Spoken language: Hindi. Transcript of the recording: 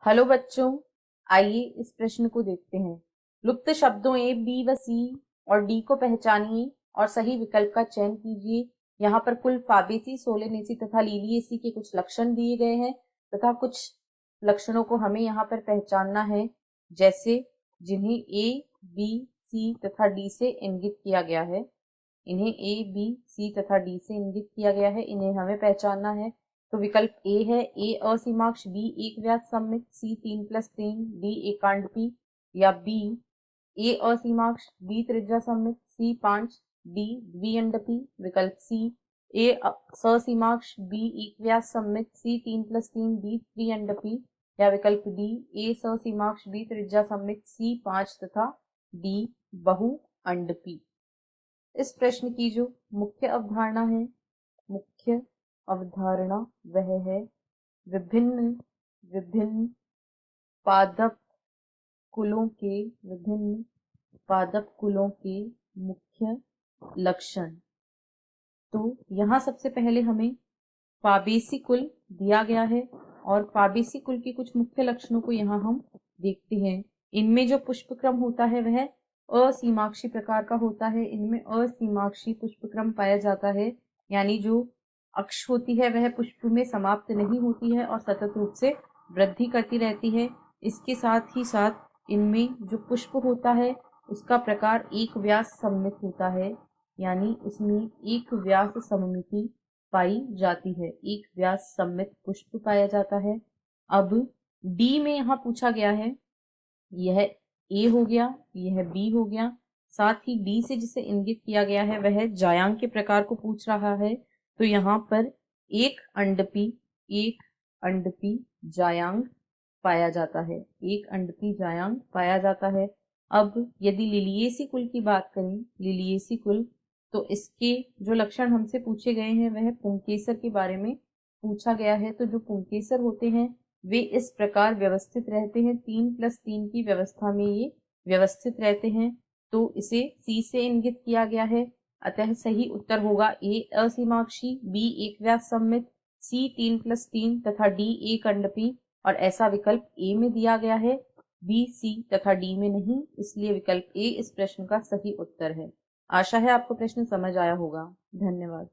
हेलो बच्चों, आइए इस प्रश्न को देखते हैं। लुप्त शब्दों ए, बी व सी और डी को पहचानिए और सही विकल्प का चयन कीजिए। यहाँ पर कुल फाबेसी, सोलेनेसी तथा लीलिएसी के कुछ लक्षण दिए गए हैं तथा कुछ लक्षणों को हमें यहाँ पर पहचानना है, जैसे जिन्हें ए, बी, सी तथा डी से इंगित किया गया है। इन्हें ए, बी, सी तथा डी से इंगित किया गया है, इन्हें हमें पहचानना है। तो विकल्प ए है, ए असीमाक्ष, बी एक व्यास सममित, सी 3+3, डी एकांडपी, या बी ए असीमाक्ष, बी त्रिज्या सममित, सी 5, डी द्विअंडपी। विकल्प सी, ए ससीमाक्ष, बी एक व्यास सममित, सी 3+3, डी त्रिअंडपी, या विकल्प डी ए ससीमाक्ष, बी त्रिज्या सममित, सी 5 तथा डी बहुअंडपी। इस प्रश्न की जो मुख्य अवधारणा है, मुख्य अवधारणा वह है विभिन्न विभिन्न पादप कुलों के मुख्य लक्षण। तो यहाँ सबसे पहले हमें फाबेसी कुल दिया गया है और फाबेसी कुल के कुछ मुख्य लक्षणों को यहाँ हम देखते हैं। इनमें जो पुष्पक्रम होता है वह असीमाक्षी प्रकार का होता है। इनमें असीमाक्षी पुष्पक्रम पाया जाता है, यानी जो अक्ष होती है वह पुष्प में समाप्त नहीं होती है और सतत रूप से वृद्धि करती रहती है। इसके साथ ही साथ इनमें जो पुष्प होता है उसका प्रकार एक व्यास सममित होता है, यानी उसमें एक व्यास सममिति पाई जाती है, एक व्यास सममित पुष्प पाया जाता है। अब डी में यहाँ पूछा गया है, यह ए हो गया, यह बी हो गया, साथ ही डी से जिसे इंगित किया गया है वह जायांग के प्रकार को पूछ रहा है। तो यहाँ पर एक अंडपी जायांग पाया जाता है, एक अंडपी जायांग पाया जाता है। अब यदि लिलिएसी कुल की बात करें, लिलिएसी कुल, तो इसके जो लक्षण हमसे पूछे गए हैं वह पुंकेसर के बारे में पूछा गया है। तो जो पुंकेसर होते हैं वे इस प्रकार व्यवस्थित रहते हैं, 3+3 की व्यवस्था में ये व्यवस्थित रहते हैं। तो इसे सी से इंगित किया गया है, अतः सही उत्तर होगा ए असीमाक्षी, बी एक व्यास सममित, सी 3+3 तथा डी एक अंडपी। और ऐसा विकल्प ए में दिया गया है, बी, सी तथा डी में नहीं, इसलिए विकल्प ए इस प्रश्न का सही उत्तर है। आशा है आपको प्रश्न समझ आया होगा। धन्यवाद।